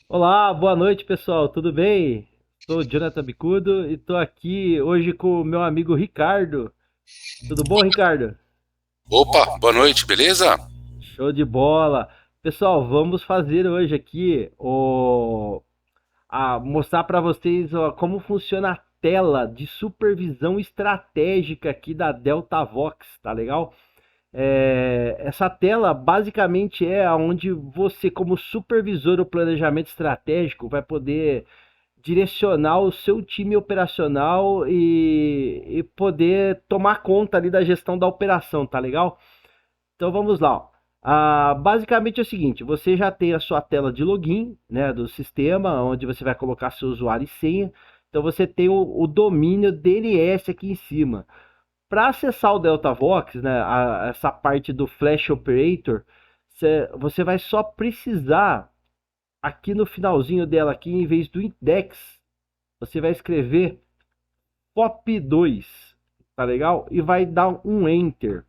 Olá, boa noite pessoal, tudo bem? Sou o Jonathan Bicudo e estou aqui hoje com o meu amigo Ricardo. Tudo bom, Ricardo? Opa, boa noite, beleza? Show de bola! Pessoal, vamos fazer hoje aqui mostrar para vocês como funciona a tela de supervisão estratégica aqui da DeltaVox, tá legal? Essa tela basicamente é onde você, como supervisor do planejamento estratégico, vai poder direcionar o seu time operacional e poder tomar conta ali da gestão da operação, tá legal? Então vamos lá. Ó. Basicamente é o seguinte: você já tem a sua tela de login, né, do sistema, onde você vai colocar seu usuário e senha. Então você tem o domínio DNS aqui em cima. Para acessar o DeltaVox, né, essa parte do Flash Operator, você vai só precisar aqui no finalzinho dela aqui, em vez do index, você vai escrever POP2, tá legal? E vai dar um Enter.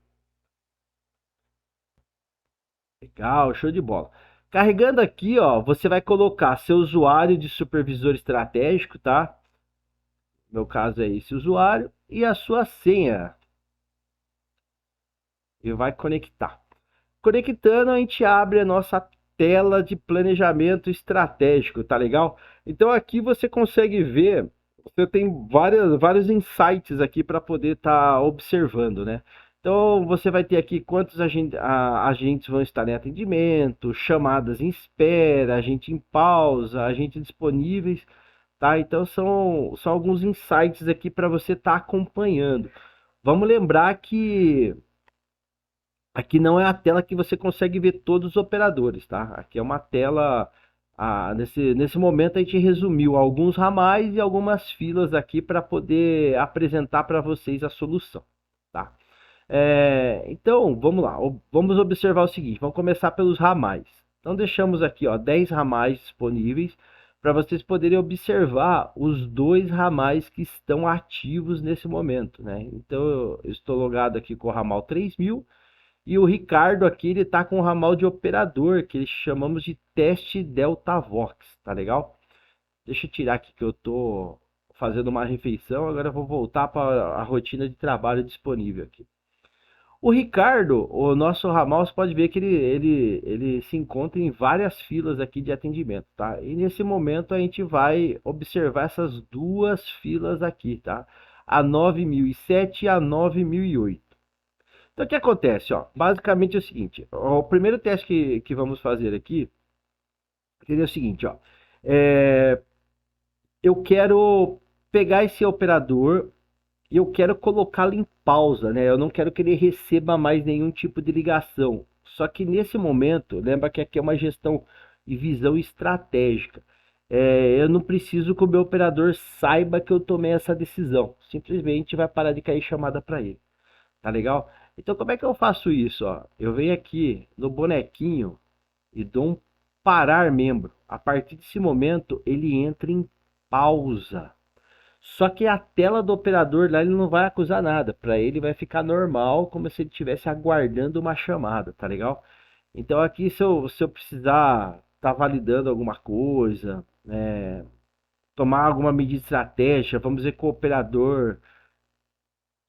Legal, show de bola. Carregando aqui, ó, você vai colocar seu usuário de supervisor estratégico, tá? No meu caso é esse usuário e a sua senha e vai conectar. Conectando, a gente abre a nossa tela de planejamento estratégico, tá legal? Então aqui você consegue ver, você tem vários insights aqui para poder estar observando, né? Então você vai ter aqui quantos agentes vão estar em atendimento, chamadas em espera, agente em pausa, agentes disponíveis, tá? Então são alguns insights aqui para você estar acompanhando. Vamos lembrar que aqui não é a tela que você consegue ver todos os operadores, tá? Aqui é uma tela. Nesse momento a gente resumiu alguns ramais e algumas filas aqui para poder apresentar para vocês a solução, tá? Então, vamos lá. Vamos observar o seguinte. Vamos começar pelos ramais. Então, deixamos aqui, ó, 10 ramais disponíveis para vocês poderem observar os dois ramais que estão ativos nesse momento, né? Então, eu estou logado aqui com o ramal 3000 e o Ricardo aqui, ele tá com o ramal de operador, que eles chamamos de teste Delta Vox, tá legal? Deixa eu tirar aqui que eu tô fazendo uma refeição, agora eu vou voltar para a rotina de trabalho disponível aqui. O Ricardo, o nosso ramal, você pode ver que ele se encontra em várias filas aqui de atendimento, tá? E nesse momento a gente vai observar essas duas filas aqui, tá? A 9007 e a 9008. Então o que acontece, ó? Basicamente é o seguinte, o primeiro teste que vamos fazer aqui seria o seguinte, ó. É, eu quero pegar esse operador e eu quero colocá-lo em pausa, né? Eu não quero que ele receba mais nenhum tipo de ligação. Só que nesse momento, lembra que aqui é uma gestão e visão estratégica. Eu não preciso que o meu operador saiba que eu tomei essa decisão. Simplesmente vai parar de cair chamada para ele. Tá legal? Então como é que eu faço isso? Ó? Eu venho aqui no bonequinho e dou um parar membro. A partir desse momento ele entra em pausa. Só que a tela do operador lá ele não vai acusar nada. Para ele vai ficar normal, como se ele estivesse aguardando uma chamada, tá legal? Então aqui se eu precisar estar validando alguma coisa, tomar alguma medida estratégica, vamos dizer que o operador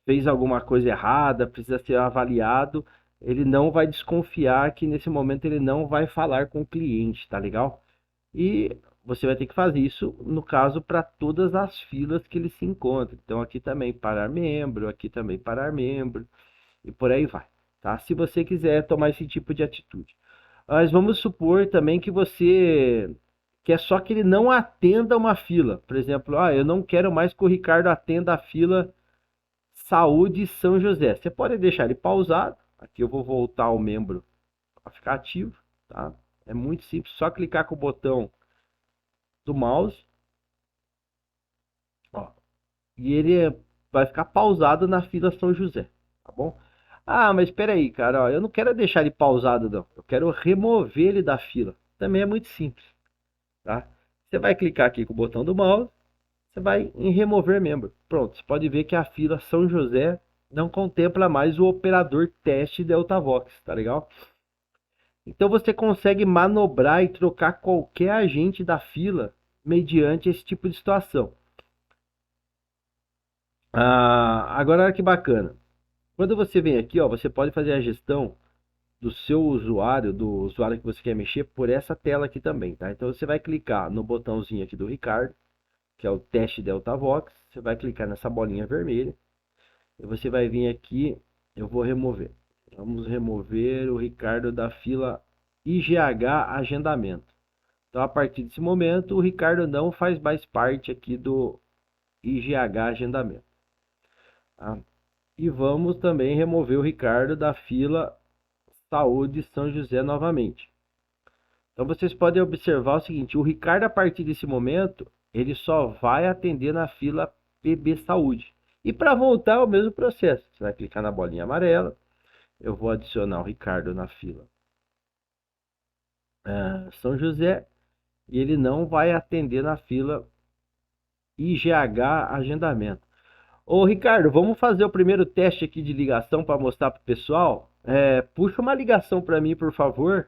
fez alguma coisa errada, precisa ser avaliado, ele não vai desconfiar que nesse momento ele não vai falar com o cliente, tá legal? E você vai ter que fazer isso, no caso, para todas as filas que ele se encontra. Então aqui também parar membro, aqui também parar membro, e por aí vai, tá? Se você quiser tomar esse tipo de atitude. Mas vamos supor também que você quer só que ele não atenda uma fila. Por exemplo, eu não quero mais que o Ricardo atenda a fila Saúde São José. Você pode deixar ele pausado. Aqui eu vou voltar ao membro para ficar ativo, tá? É muito simples, só clicar com o botão do mouse, ó, e ele vai ficar pausado na fila São José, tá bom? Ah, mas espera aí, cara, ó, eu não quero deixar ele pausado não. Eu quero remover ele da fila. Também é muito simples, tá? Você vai clicar aqui com o botão do mouse, você vai em remover membro. Pronto, você pode ver que a fila São José não contempla mais o operador teste DeltaVox, tá legal? Então você consegue manobrar e trocar qualquer agente da fila mediante esse tipo de situação. Agora olha que bacana. Quando você vem aqui, ó, você pode fazer a gestão do seu usuário, do usuário que você quer mexer, por essa tela aqui também, tá? Então você vai clicar no botãozinho aqui do Ricardo, que é o teste DeltaVox. Você vai clicar nessa bolinha vermelha e você vai vir aqui. Eu vou remover. Vamos remover o Ricardo da fila IGH Agendamento. Então, a partir desse momento, o Ricardo não faz mais parte aqui do IGH Agendamento. Tá? E vamos também remover o Ricardo da fila Saúde São José novamente. Então, vocês podem observar o seguinte: o Ricardo, a partir desse momento, ele só vai atender na fila PB Saúde. E para voltar é o mesmo processo. Você vai clicar na bolinha amarela. Eu vou adicionar o Ricardo na fila São José. E ele não vai atender na fila IGH Agendamento. Ô Ricardo, vamos fazer o primeiro teste aqui de ligação para mostrar para o pessoal. Puxa uma ligação para mim, por favor,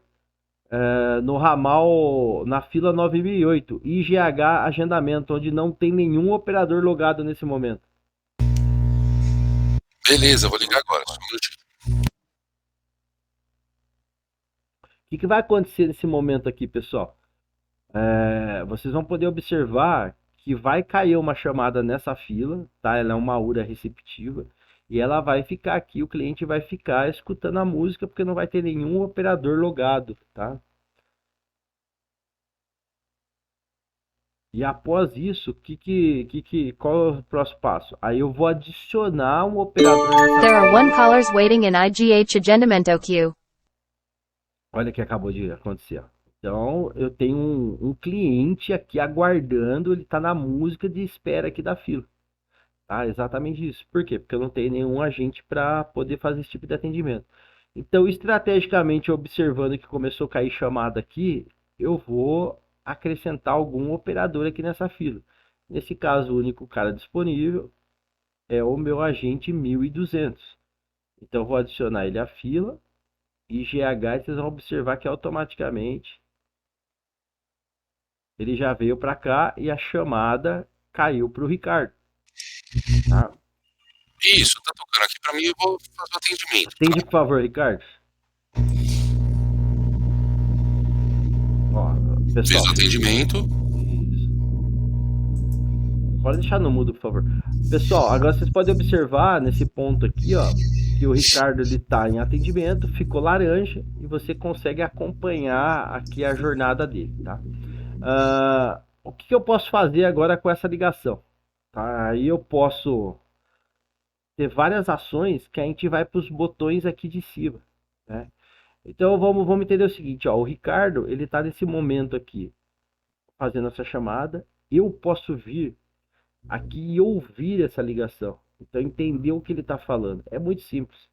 no ramal, na fila 9008, IGH Agendamento, onde não tem nenhum operador logado nesse momento. Beleza, vou ligar agora, só um minutinho. O que vai acontecer nesse momento aqui, pessoal? Vocês vão poder observar que vai cair uma chamada nessa fila, tá? Ela é uma URA receptiva e ela vai ficar aqui, o cliente vai ficar escutando a música porque não vai ter nenhum operador logado, tá? E após isso, qual é o próximo passo? Aí eu vou adicionar um operador nessa There are fila. one callers waiting in IGH agendamento queue. Olha o que acabou de acontecer. Então, eu tenho um cliente aqui aguardando, ele está na música de espera aqui da fila. Tá? Exatamente isso. Por quê? Porque eu não tenho nenhum agente para poder fazer esse tipo de atendimento. Então, estrategicamente, observando que começou a cair chamada aqui, eu vou acrescentar algum operador aqui nessa fila. Nesse caso, o único cara disponível é o meu agente 1200. Então, eu vou adicionar ele à fila. IGH, e vocês vão observar que automaticamente ele já veio para cá e a chamada caiu para o Ricardo. Tá? Isso, tá tocando aqui pra mim, eu vou fazer o atendimento. Atende, por favor, Ricardo. Ó, pessoal. Fiz o atendimento. Isso. Pode deixar no mudo, por favor. Pessoal, agora vocês podem observar nesse ponto aqui, ó, que o Ricardo ele tá em atendimento, ficou laranja e você consegue acompanhar aqui a jornada dele, tá? O que eu posso fazer agora com essa ligação? Tá? Aí eu posso ter várias ações que a gente vai para os botões aqui de cima, né? Então vamos entender o seguinte, ó, o Ricardo ele está nesse momento aqui fazendo essa chamada. Eu posso vir aqui e ouvir essa ligação, então entender o que ele está falando. É muito simples.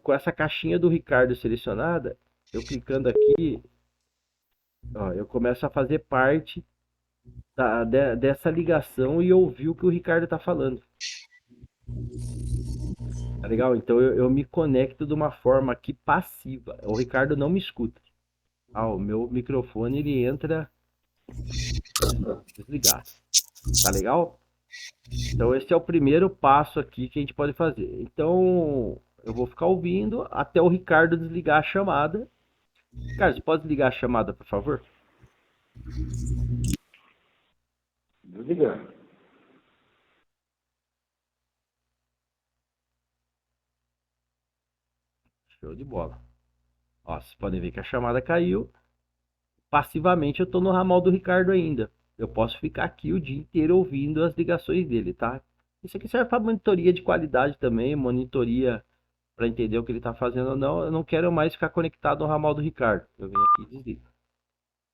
Com essa caixinha do Ricardo selecionada, eu clicando aqui, ó, eu começo a fazer parte dessa ligação e ouvir o que o Ricardo está falando. Tá legal? Então eu me conecto de uma forma aqui passiva. O Ricardo não me escuta. O meu microfone ele entra desligado. Tá legal? Então esse é o primeiro passo aqui que a gente pode fazer. Então eu vou ficar ouvindo até o Ricardo desligar a chamada. Ricardo, você pode desligar a chamada, por favor? Desligando. Show de bola. Ó, vocês podem ver que a chamada caiu. Passivamente eu estou no ramal do Ricardo ainda. Eu posso ficar aqui o dia inteiro ouvindo as ligações dele, tá? Isso aqui serve para monitoria de qualidade também, monitoria para entender o que ele está fazendo ou não. Eu não quero mais ficar conectado no ramal do Ricardo. Eu venho aqui e desligo.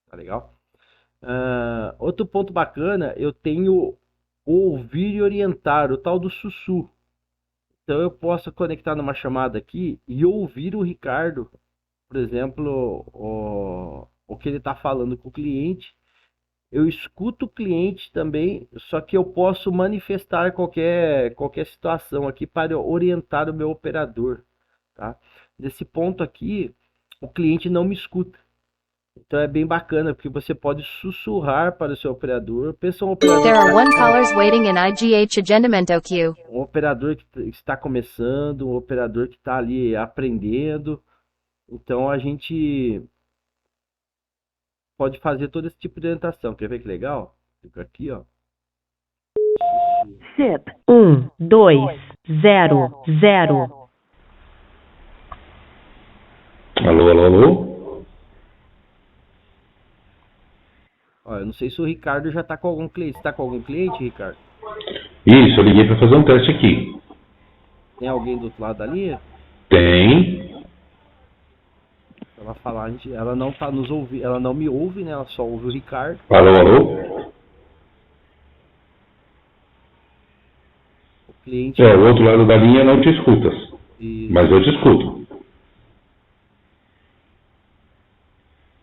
Tá legal? Outro ponto bacana, eu tenho ouvir e orientar, o tal do sussurro. Então eu posso conectar numa chamada aqui e ouvir o Ricardo, por exemplo, o que ele está falando com o cliente. Eu escuto o cliente também, só que eu posso manifestar qualquer situação aqui para orientar o meu operador, tá? Nesse ponto aqui, o cliente não me escuta. Então é bem bacana, porque você pode sussurrar para o seu operador. Pensa um operador There are one que callers waiting in IGH agendamento queue. um operador que está começando, um operador que está ali aprendendo. Então a gente pode fazer todo esse tipo de orientação. Quer ver que legal? Fica aqui, ó. SIP 1200. Alô, alô, alô? Ó, eu não sei se o Ricardo já está com algum cliente. Você está com algum cliente, Ricardo? Isso, eu liguei para fazer um teste aqui. Tem alguém do outro lado da linha? Tem. Ela falar, ela não tá nos ouvindo, ela não me ouve, né? Ela só ouve o Ricardo. Alô, alô? O cliente. O outro lado da linha não te escuta. E Mas eu te escuto.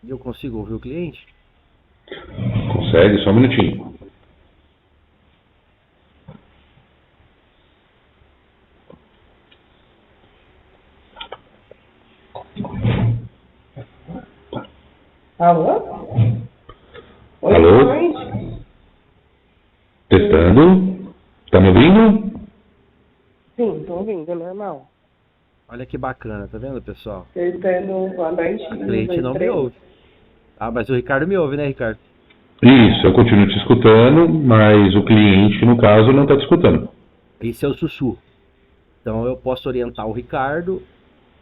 eu consigo ouvir o cliente? Consegue? Só um minutinho. Alô? Oi, Alô? boa noite. Testando. Tá me ouvindo? Sim, tô ouvindo, é normal. Olha que bacana, tá vendo, pessoal? Tentando, boa noite. O cliente não me ouve. Ah, mas o Ricardo me ouve, né, Ricardo? Isso, eu continuo te escutando, mas o cliente, no caso, não está te escutando. Esse é o sussurro. Então eu posso orientar o Ricardo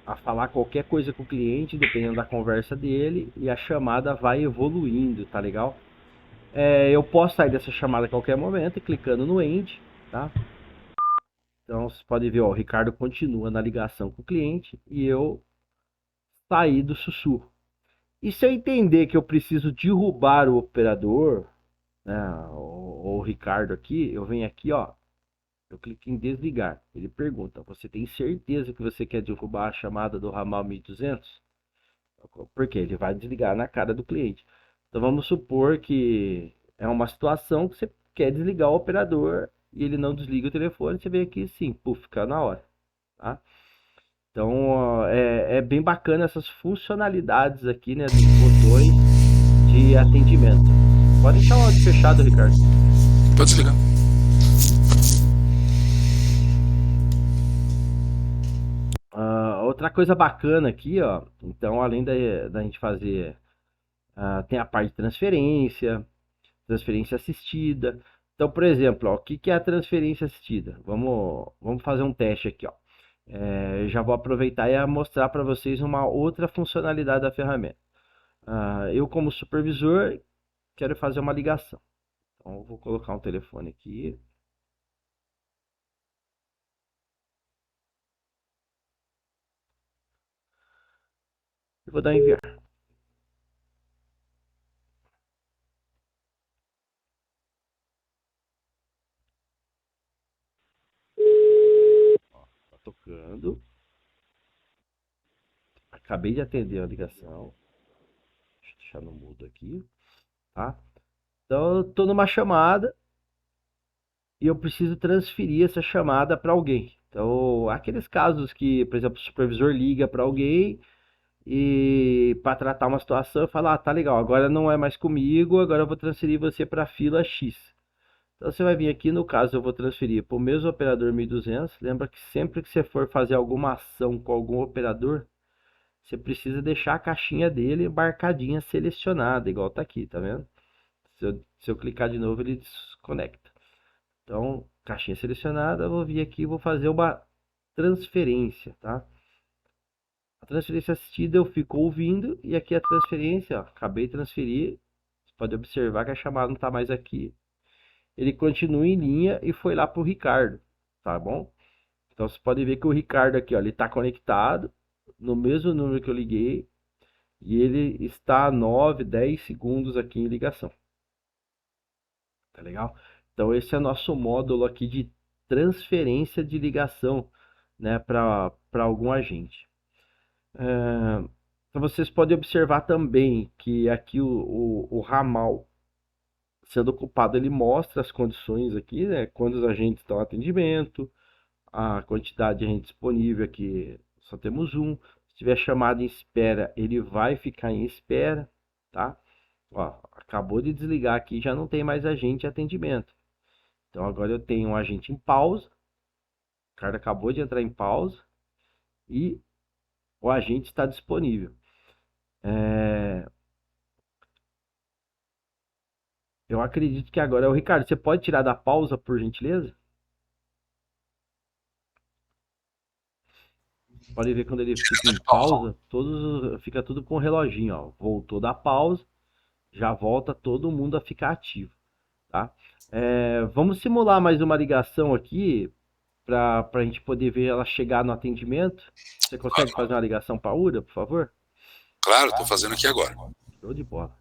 a falar qualquer coisa com o cliente, dependendo da conversa dele, e a chamada vai evoluindo, tá legal? Eu posso sair dessa chamada a qualquer momento, clicando no End, tá? Então você pode ver, ó, o Ricardo continua na ligação com o cliente e eu saí do sussurro. E se eu entender que eu preciso derrubar o operador, né, o Ricardo aqui, eu venho aqui, ó, eu clico em desligar. Ele pergunta, você tem certeza que você quer derrubar a chamada do ramal 1200? Porque ele vai desligar na cara do cliente. Então vamos supor que é uma situação que você quer desligar o operador e ele não desliga o telefone, você vem aqui sim, puf, fica na hora, tá? Então ó, é bem bacana essas funcionalidades aqui, né, dos botões de atendimento. Pode deixar o áudio fechado, Ricardo. Pode desligar. Outra coisa bacana aqui, ó, então além da gente fazer, tem a parte de transferência assistida. Então, por exemplo, ó, o que é a transferência assistida? Vamos fazer um teste aqui, ó. Já vou aproveitar e mostrar para vocês uma outra funcionalidade da ferramenta. Eu, como supervisor, quero fazer uma ligação. Então, eu vou colocar um telefone aqui. E vou dar enviar. Ó, tá tocando. Acabei de atender a ligação. Deixa eu deixar no mudo aqui, tá? Então, eu tô numa chamada e eu preciso transferir essa chamada para alguém. Então, aqueles casos que, por exemplo, o supervisor liga para alguém e para tratar uma situação, fala: tá legal, agora não é mais comigo, agora eu vou transferir você para a fila X. Então você vai vir aqui, no caso eu vou transferir para o mesmo operador 1200. Lembra que sempre que você for fazer alguma ação com algum operador, você precisa deixar a caixinha dele marcadinha, selecionada, igual tá aqui, tá vendo? Se eu clicar de novo, ele desconecta. Então, caixinha selecionada, eu vou vir aqui e vou fazer uma transferência, tá? A transferência assistida eu fico ouvindo e aqui a transferência, ó, acabei de transferir. Você pode observar que a chamada não está mais aqui. Ele continua em linha e foi lá para o Ricardo, tá bom? Então você pode ver que o Ricardo aqui, ó, ele está conectado no mesmo número que eu liguei e ele está a 9, 10 segundos aqui em ligação. Tá legal? Então esse é nosso módulo aqui de transferência de ligação, né, para algum agente. Então vocês podem observar também que aqui o ramal sendo ocupado, ele mostra as condições aqui, né? Quantos agentes estão em atendimento, a quantidade de agente disponível aqui, só temos um. Se tiver chamada em espera, ele vai ficar em espera, tá? Ó, acabou de desligar aqui, já não tem mais agente de atendimento. Então agora eu tenho um agente em pausa. O cara acabou de entrar em pausa e o agente está disponível. Eu acredito que agora é o Ricardo. Você pode tirar da pausa, por gentileza? Pode ver quando ele fica em pausa, fica tudo com o reloginho, ó. Voltou da pausa, já volta todo mundo a ficar ativo, tá? Vamos simular mais uma ligação aqui para a gente poder ver ela chegar no atendimento. Você consegue Claro, fazer uma ligação para a URA, por favor? claro, estou fazendo aqui agora. Show de bola.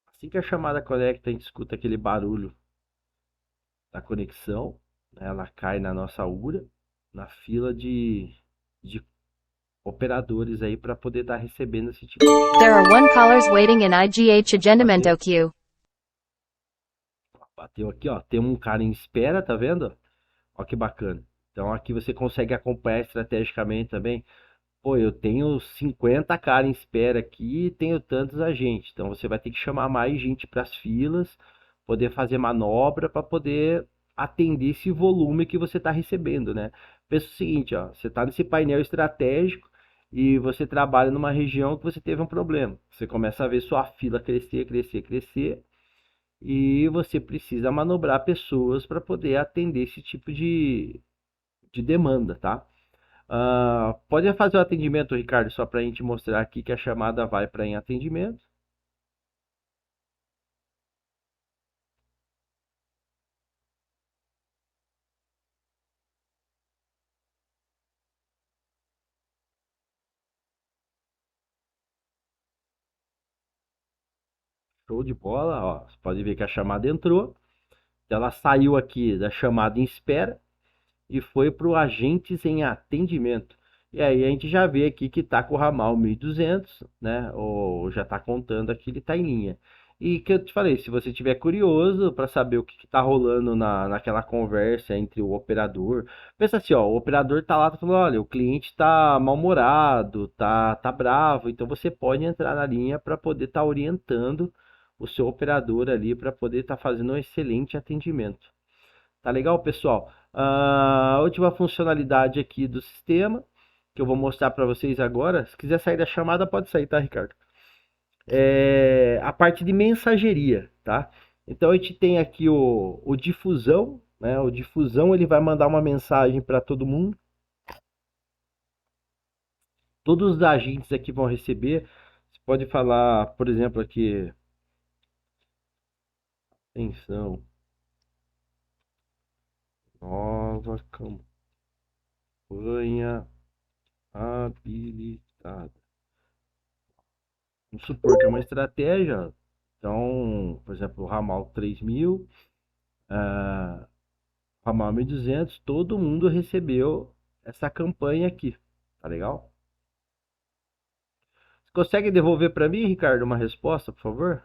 Assim que a chamada conecta, a gente escuta aquele barulho da conexão, né? Ela cai na nossa URA, na fila de operadores aí para poder estar recebendo esse tipo de There are one callers waiting in IGH agendamento queue. Bateu aqui, ó. Tem um cara em espera, tá vendo? Ó que bacana. Então aqui você consegue acompanhar estrategicamente também. Pô, eu tenho 50 caras em espera aqui e tenho tantos agentes. Então você vai ter que chamar mais gente para as filas, poder fazer manobra para poder atender esse volume que você está recebendo, né? Pensa o seguinte, ó, você está nesse painel estratégico e você trabalha numa região que você teve um problema. Você começa a ver sua fila crescer, crescer, crescer e você precisa manobrar pessoas para poder atender esse tipo de demanda, tá? Pode fazer o atendimento, Ricardo, só para a gente mostrar aqui que a chamada vai para em atendimento. Show de bola, ó. Você pode ver que a chamada entrou. Ela saiu aqui da chamada em espera e foi para o agentes em atendimento. E aí a gente já vê aqui que está com o ramal 1200, né? Ou já está contando aqui, ele está em linha. E que eu te falei, se você tiver curioso para saber o que está rolando naquela conversa entre o operador, pensa assim, ó, o operador tá lá, tá falando, olha, o cliente tá mal-humorado, tá bravo, então você pode entrar na linha para poder estar orientando o seu operador ali para poder estar fazendo um excelente atendimento. Tá legal, pessoal? A última funcionalidade aqui do sistema, que eu vou mostrar para vocês agora. Se quiser sair da chamada, pode sair, tá, Ricardo? É a parte de mensageria, tá? Então a gente tem aqui o difusão, né? O difusão ele vai mandar uma mensagem para todo mundo. Todos os agentes aqui vão receber. Você pode falar, por exemplo, aqui. Atenção. Nova campanha habilitada. Vamos supor que é uma estratégia. Então, por exemplo, o ramal 3000, ramal 1200, todo mundo recebeu essa campanha aqui. Tá legal? Você consegue devolver para mim, Ricardo, uma resposta, por favor?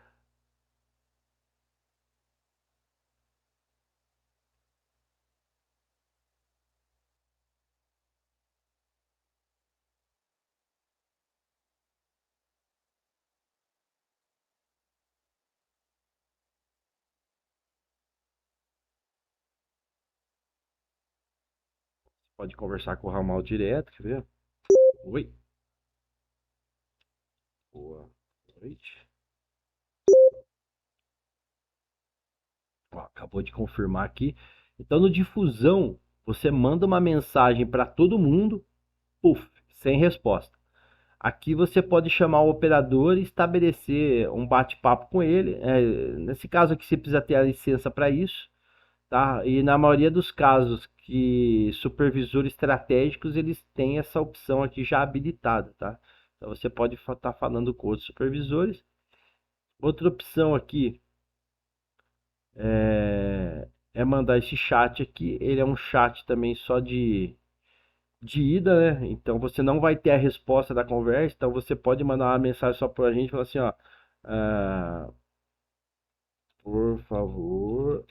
Pode conversar com o ramal direto, quer ver? Oi. Boa noite. Ó, acabou de confirmar aqui. Então, no difusão, você manda uma mensagem para todo mundo, puf, sem resposta. Aqui você pode chamar o operador e estabelecer um bate-papo com ele. Nesse caso aqui você precisa ter a licença para isso, tá? E na maioria dos casos que supervisores estratégicos eles têm essa opção aqui já habilitada, tá? Então você pode estar falando com outros supervisores. Outra opção aqui é mandar esse chat aqui. Ele é um chat também só de de ida, né? Então você não vai ter a resposta da conversa, então você pode mandar uma mensagem só pra gente e falar assim, ó, ah, por favor,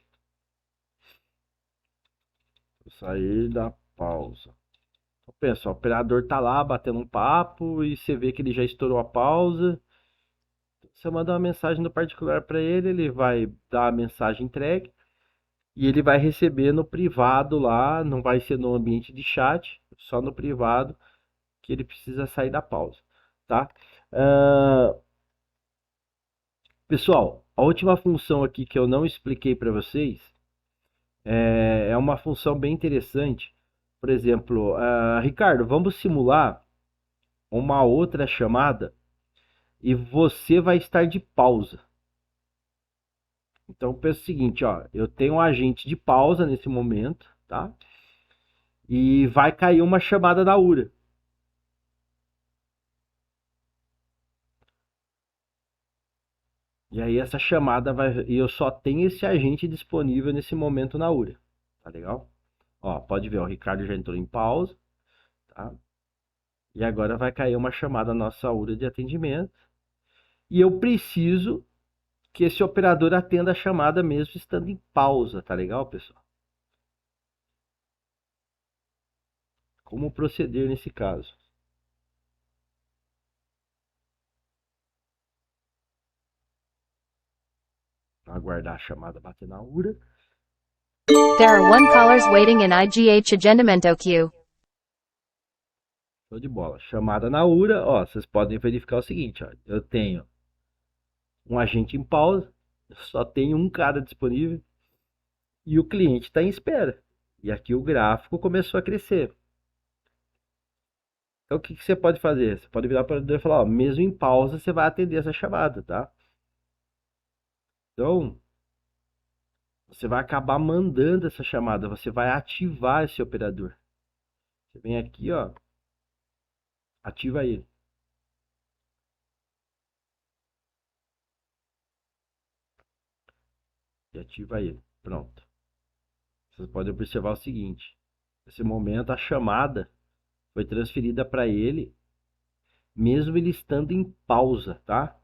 sair da pausa. Então, pensa, o operador tá lá batendo um papo e você vê que ele já estourou a pausa. Você manda uma mensagem no particular para ele, ele vai dar a mensagem entregue e ele vai receber no privado lá, não vai ser no ambiente de chat, só no privado que ele precisa sair da pausa, tá? Ah, pessoal, a última função aqui que eu não expliquei para vocês é uma função bem interessante. Por exemplo, Ricardo, vamos simular uma outra chamada e você vai estar de pausa. Então pensa o seguinte, ó, eu tenho um agente de pausa nesse momento, tá? E vai cair uma chamada da URA. E aí essa chamada vai, e eu só tenho esse agente disponível nesse momento na URA, tá legal? Ó, pode ver, o Ricardo já entrou em pausa, tá? E agora vai cair uma chamada na nossa URA de atendimento. E eu preciso que esse operador atenda a chamada mesmo estando em pausa, tá legal, pessoal? Como proceder nesse caso? Aguardar a chamada bater na URA. There are 1 callers waiting in IGH agendamento queue. Show de bola. Chamada na URA, ó, vocês podem verificar o seguinte, ó, eu tenho um agente em pausa, só tenho um cara disponível e o cliente está em espera. E aqui o gráfico começou a crescer. Então o que você pode fazer? Você pode virar para o e falar, ó, mesmo em pausa você vai atender essa chamada, tá? Então você vai acabar mandando essa chamada, você vai ativar esse operador. Você vem aqui, ó, ativa ele. E ativa ele. Pronto. Vocês podem observar o seguinte. Nesse momento a chamada foi transferida para ele, mesmo ele estando em pausa, tá?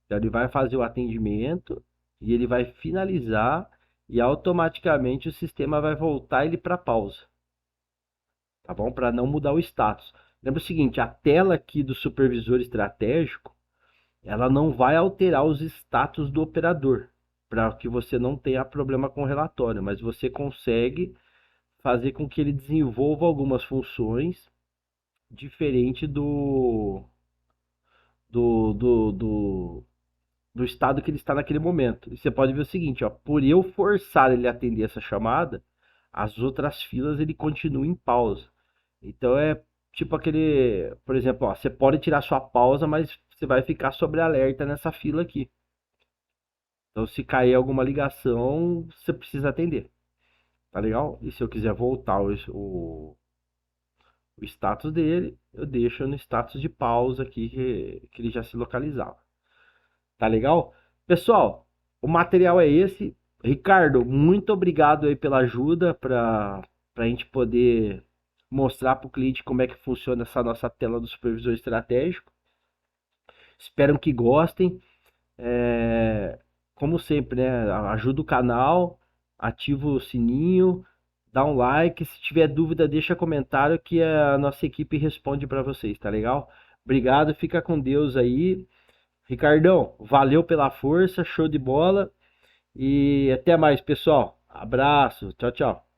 Então ele vai fazer o atendimento e ele vai finalizar e automaticamente o sistema vai voltar ele para pausa. Tá bom? Para não mudar o status. Lembra o seguinte, a tela aqui do supervisor estratégico, ela não vai alterar os status do operador, para que você não tenha problema com o relatório, mas você consegue fazer com que ele desenvolva algumas funções diferente do, do, do, do estado que ele está naquele momento. E você pode ver o seguinte, ó, por eu forçar ele a atender essa chamada, as outras filas ele continua em pausa. Então é tipo aquele, por exemplo, ó, você pode tirar sua pausa, mas você vai ficar sobre alerta nessa fila aqui. Então se cair alguma ligação, você precisa atender. Tá legal? E se eu quiser voltar o status dele, eu deixo no status de pausa aqui que ele já se localizava. Tá legal? Pessoal, o material é esse. Ricardo, muito obrigado aí pela ajuda para a gente poder mostrar para o cliente como é que funciona essa nossa tela do supervisor estratégico. Espero que gostem. Como sempre, né? Ajuda o canal, ativa o sininho, dá um like. Se tiver dúvida, deixa comentário que a nossa equipe responde para vocês, tá legal? Obrigado, fica com Deus aí. Ricardão, valeu pela força, show de bola. E até mais, pessoal. Abraço, tchau, tchau.